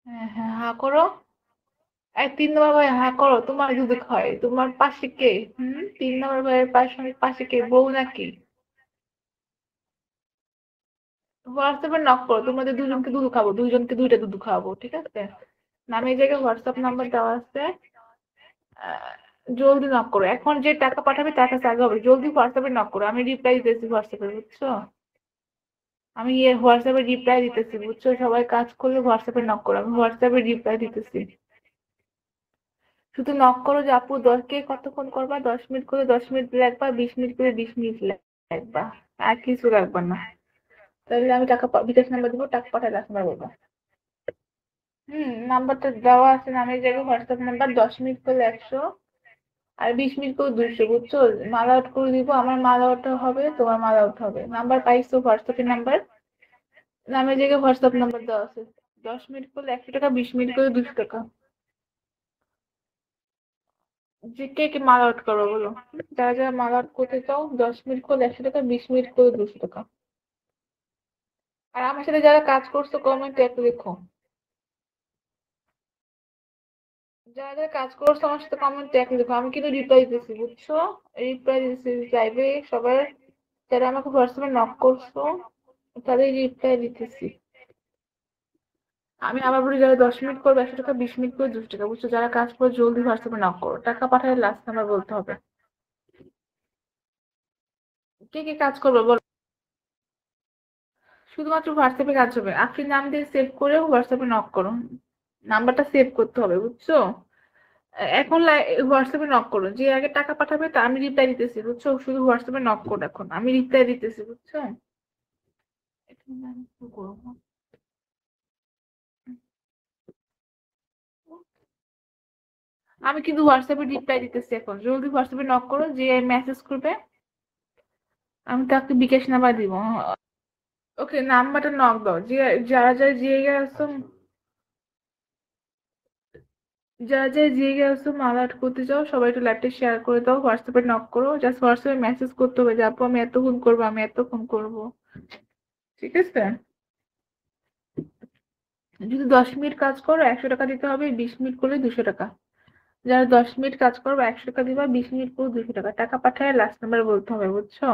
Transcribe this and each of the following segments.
হ্যাঁ হ্যাঁ, হা করো। 3 নম্বর ভাই, হা করো। তোমার যদি হয়, তোমার পাশে কে? 3 নম্বর ভাইয়ের পাশে পাশে কে, বউ নাকি? হোয়াটসঅ্যাপে নক করো, তোমাদের দুজনকে দুধ খাবো, দুইজনকে দুইটা দুধ খাওয়াবো, ঠিক আছে? নামে এই জায়গায় হোয়াটসঅ্যাপ নাম্বার দেওয়া আছে। আহ, জলদি নক করো, এখন যে টাকা পাঠাবে তার কাছে আগে হবে, জলদি হোয়াটসঅ্যাপে নক করো, আমি রিপ্লাই দিতেছি হোয়াটসঅ্যাপে, বুঝছো? আমি হোয়াটসঅ্যাপে রিপ্লাই দিতেছি, বুঝছো? সবাই কাজ করলে হোয়াটসঅ্যাপে নক করো, আমি হোয়াটসঅ্যাপে রিপ্লাই দিতেছি। শুধু নক করো যে আপু কে কতক্ষণ করবা, 10 মিনিট করে 10 মিনিট লাগবা, 20 মিনিট করে 20 মিনিট লাগবা, আর কিছু লাগবে না। তাহলে আমি টাকা বিকাশ নাম্বার দিব, টাকা পাঠালে আপনার বলবো। নাম্বারটা দেওয়া আছে, নামের জায়গায় হোয়াটসঅ্যাপ নাম্বার, 10 মিনিট করলে 100, আর 20 মিনিট করে 200, বুঝছো? মাল আউট করে দিব, আমার মাল আউট হবে, তোমার মাল আউট হবে। নাম্বার পাইছো, হোয়াটসঅ্যাপের নাম্বার, নামের জায়গায় হোয়াটসঅ্যাপ নাম্বার দেওয়া আছে। 10 মিনিট করলে 100 টাকা, 20 মিনিট করে 200 টাকা। যে কে কে মাল আউট করবো বলো? যারা যারা মাল আউট করতে চাও, 10 মিনিট করলে 100 টাকা, 20 মিনিট করে 200 টাকা। আর আমার সাথে যারা কাজ করছো কমেন্টে একটু দেখো, যারা যারা কাজ করছো আমার সাথে কমেন্টে একটু দেখো, আমি কিন্তু রিপ্লাই দিতেছি, বুঝছো? রিপ্লাই দিতেছি লাইভে সবার, যারা আমাকে হোয়াটসঅ্যাপে নক করছো তাদের রিপ্লাই দিতেছি। আমি আবার বলি, যারা 10 মিনিট করবে 100 টাকা, 20 মিনিট করে 200 টাকা, বুঝছো? যারা কাজ করে জলদি হোয়াটসঅ্যাপে নক করো, টাকা পাঠালে লাস্ট নাম্বার বলতে হবে। কে কে কাজ করবে বলো? শুধুমাত্র হোয়াটসঅ্যাপে কাজ হবে, আপনি নাম দিয়ে সেভ করে হোয়াটসঅ্যাপে নক করুন। নাম্বারটা সেভ করতে হবে, বুঝছো? এখন হোয়াটসঅ্যাপে নক করুন, যে আগে টাকা পাঠাবে তা আমি রিপ্লাই দিতেছি, বুঝছো? শুধু হোয়াটসঅ্যাপে নক করুন, এখন আমি রিপ্লাই দিতেছি, বুঝছো? এখন আমি কি করবো? আমি কিন্তু হোয়াটসঅ্যাপে রিপ্লাই দিতেছি, এখন জলদি হোয়াটসঅ্যাপে নক করো, যে মেসেজ করবে আমি তাকে বিকাশ নাম্বার দিব। ওকে, নাম্বারটা নক দাও, যে যারা যারা যে গেছো, যারা যারা যে গেছো মাল আউট করতে চাও, সবাই একটু লাইভটা শেয়ার করে দাও, হোয়াটসঅ্যাপে নক করো, জাস্ট হোয়াটসঅ্যাপে মেসেজ করতে হবে যে আপু আমি এতক্ষণ করবো, আমি এতক্ষণ করবো, ঠিক আছে? যদি 10 মিনিট কাজ করো 100 টাকা দিতে হবে, 20 মিনিট করলে 200 টাকা। যারা 10 মিনিট কাজ করবে 100 টাকা দিবা, 20 মিনিট করে 200 টাকা। টাকা পাঠায় লাস্ট নাম্বার বলতে হবে, বুঝছো?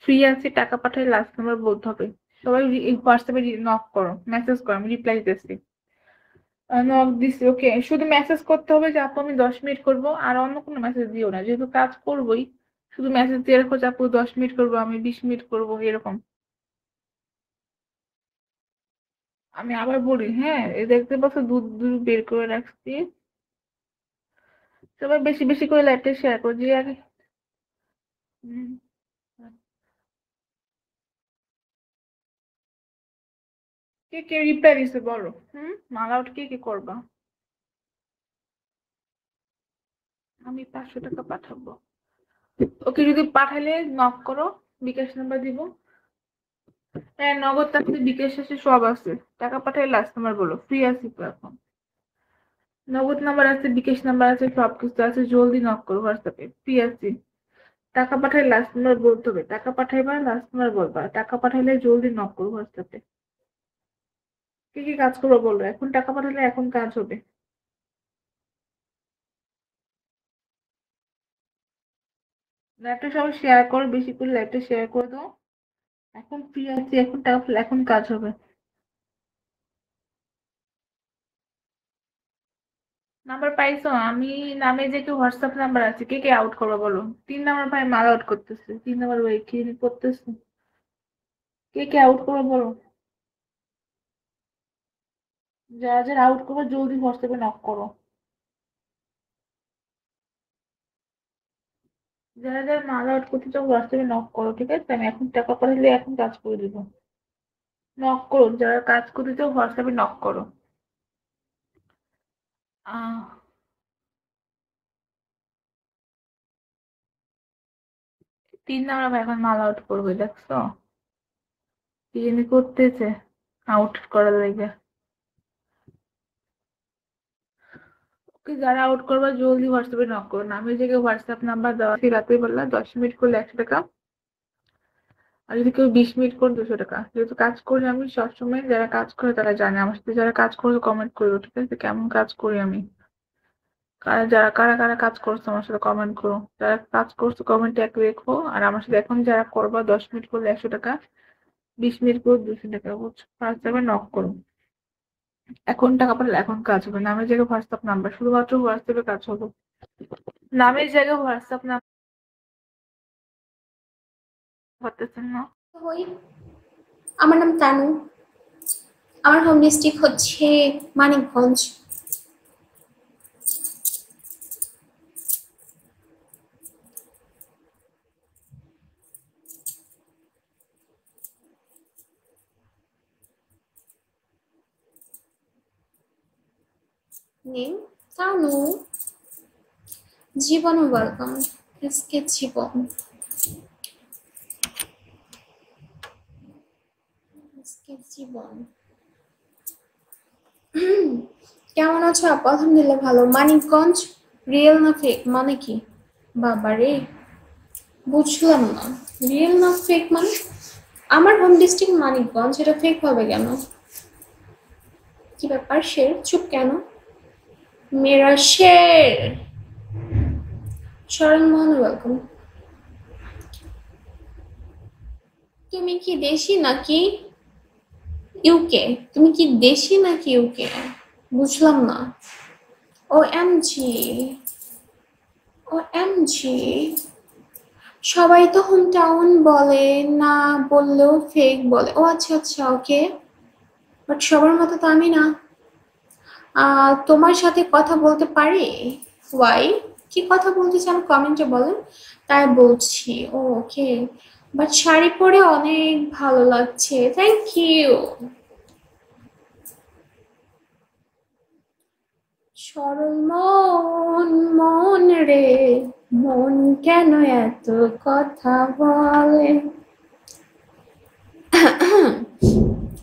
ফ্রি আছে, টাকা পাঠায় লাস্ট নাম্বার বলতে হবে। সবাই হোয়াটসঅ্যাপে নক করো, মেসেজ করো, আমি রিপ্লাই দিতেছি। নক দিছি, ওকে। শুধু মেসেজ করতে হবে যে আপু আমি 10 মিনিট করবো, আর অন্য কোনো মেসেজ দিও না, যেহেতু কাজ করবোই। শুধু মেসেজ দিয়ে রাখো যে আপু 10 মিনিট করবো, আমি 20 মিনিট করবো, এরকম। আমি আবার বলি, হ্যাঁ, এই দেখতে পাচ্ছ দুধ দুধ বের করে রাখছি। সবাই বেশি বেশি করে লাইভটা শেয়ার করো, যে আগে। হুম, কে কে রিপ্লাই দিছে বলো? মাল আউট কে কে করবা? আমি 500 টাকা পাঠাবো। ওকে, যদি পাঠালে নক করো, বিকাশ নাম্বার দিব। হ্যাঁ, নগদ আছে, বিকাশ আছে, সব আছে। টাকা পাঠালে লাস্ট নাম্বার বলো, ফ্রি আছি তো এখন। নগদ নাম্বার আছে, বিকাশ নাম্বার আছে, সবকিছু আছে, জলদি নক করো হোয়াটসঅ্যাপে, ফ্রি আছি। টাকা পাঠালে লাস্ট নাম্বার বলতে হবে, টাকা পাঠাইবা লাস্ট নাম্বার বলবা, টাকা পাঠাইলে জলদি নক করো হোয়াটসঅ্যাপে। কি কি কাজ করবো বলো, এখন টাকা পাঠালে এখন কাজ হবে। লাইভটা সবাই শেয়ার করো, বেশি করে লাইভটা শেয়ার করে দাও। এখন ফ্রি আছি, এখন টাকা পাঠালে এখন কাজ হবে। নাম্বার পাইছো? আমি নামে যে কি হোয়াটসঅ্যাপ নাম্বার আছে, কে কে আউট করবো বলো? 3 নম্বর ভাই মাল আউট করতেছে, 3 নম্বর ভাই কি করতেছে? কে কে আউট করবো বলো? যারা যারা আউট করবো জলদি হোয়াটসঅ্যাপে নক করো। যারা যারা মাল আউট করতে চাও হোয়াটসঅ্যাপে নক করো, ঠিক আছে? আমি এখন টাকা পাঠালে এখন কাজ করে দিবো। নক করো, যারা কাজ করতে চাও হোয়াটসঅ্যাপে নক করো। আহ 3 নম্বর ভাই এখন মাল আউট করবে, দেখছো? কি জানি করতেছে আউট করার লাগে। ওকে, যারা আউট করবে জলদি হোয়াটসঅ্যাপে নক করো, নামের জায়গায় হোয়াটসঅ্যাপ নাম্বার দেওয়া আছে, রাতে বেলা 10 মিনিট করলে 100 টাকা। আর যদি কেউ 20 মিনিট করে 200 টাকা। যেহেতু কাজ করি আমি সবসময়, যারা কাজ করে তারা জানে। আমার সাথে যারা কাজ করে কমেন্ট করো, ঠিক আছে, কেমন কাজ করি আমি। কারা কারা কাজ করছো আমার সাথে কমেন্ট করো। যারা কাজ করছো কমেন্টে এক রেখো। আর আমার সাথে এখন যারা করবা 10 মিনিট করলে 100 টাকা, 20 মিনিট করে 200 টাকা, বুঝছো। হোয়াটসঅ্যাপে নক করো। এখন টাকা পাঠালে এখন কাজ হবে। নামের জায়গায় হোয়াটসঅ্যাপ নাম্বার, শুধুমাত্র হোয়াটসঅ্যাপে কাজ হবে। নামের জায়গায় হোয়াটসঅ্যাপ নাম্বার পারতেছেন না। হই, আমার নাম তানু। আমার হোম ডিস্ট্রিক্ট হচ্ছে মানিকগঞ্জ। নেম তানু। জীবন ওয়েলকাম। আজকে জীবন, আজকে জীবন। কেমন আছো আপু? আলহামদুলিল্লাহ ভালো। মানিকগঞ্জ রিয়েল না ফেক মানে কি? বাবারে, বুঝলাম না। রিয়েল না ফেক মানে? আমার হোম ডিস্ট্রিক্ট মানিকগঞ্জ, এটা ফেক হবে কেন? কি ব্যাপার শের, চুপ কেন? মেরা শের। শরণ মোহন ওয়েলকাম। তুমি কি দেশি নাকি ইউকে? তুমি কি দেশি নাকি ইউকে? বুঝলাম না। ও এম জি, ও এম জি। সবাই তো হোম টাউন বলে, না বললেও ফেক বলে। ও আচ্ছা আচ্ছা, ওকে। বাট সবার মতো তো আমি না। তোমার সাথে কথা বলতে পারি? ওয়াই? কি কথা বলতে চান কমেন্টে বলেন, তাই বলছি। ও ওকে। বাট শাড়ি পরে অনেক ভালো লাগছে, থ্যাংক ইউ। সরল মন, মন রে, মন কেন এত কথা বলে?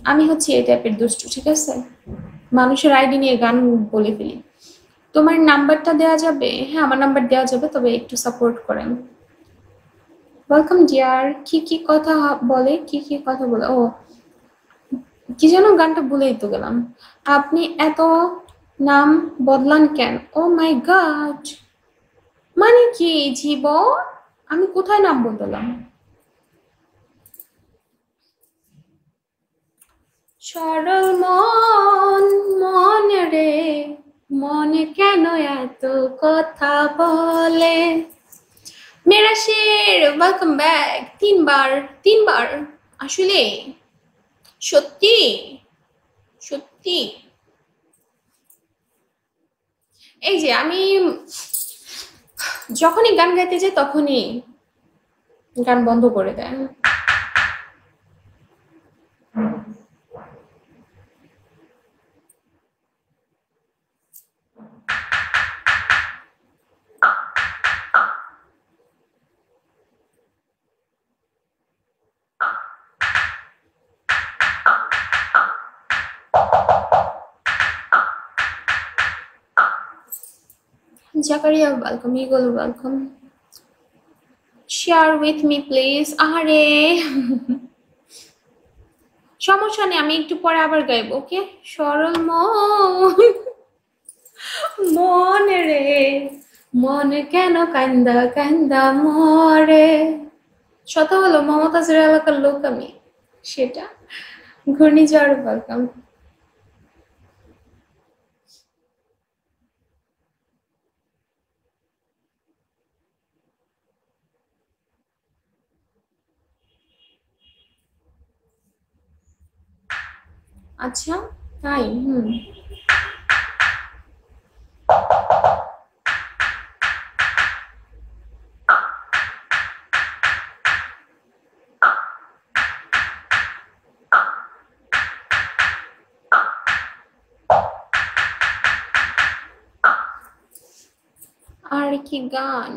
আমি হচ্ছে এই টাইপের দুষ্টু, ঠিক আছে। মানুষের আইডি নিয়ে গান বলে ফেলি। তোমার নাম্বারটা দেওয়া যাবে? হ্যাঁ, আমার নাম্বার দেওয়া যাবে, তবে একটু সাপোর্ট করেন। Welcome deer. কি কি কথা বলে, কি কি কথা বলে? ও কি যেন গানটা ভুলেই তো গেলাম। আপনি এত নাম বদলান কেন? ও মাই গড, মানে কি জীবন? আমি কোথায় নাম বদলাম? সরল মন, মন রে, মনে কেন এত কথা বলে? মেরা শের ওয়েলকাম ব্যাক। তিনবার, তিনবার আসলে? সত্যি সত্যি? এই যে আমি যখনই গান গাইতে যাই তখনই গান বন্ধ করে দেয়। Zakaria welcome, eagle welcome. Share with me please. আরে সমস্যা নেই, আমি একটু পরে আবার গাইব, ওকে। সরল মন, মন রে, মন কেন কান্দা কান্দা মরে? শত হলো মমতাজের এলাকার লোক আমি, সেটা। ঘূর্ণিঝড় ওয়েলকাম। আচ্ছা, তাই? আর কি গান?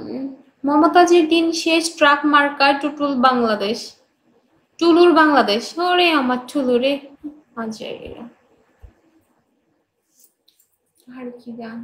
মমতাজের দিন শেষ, ট্রাক মার্কা, টুটুল বাংলাদেশ। টুলুর বাংলাদেশ, ওরে আমার টুলু রে। আজের। আর কি গান?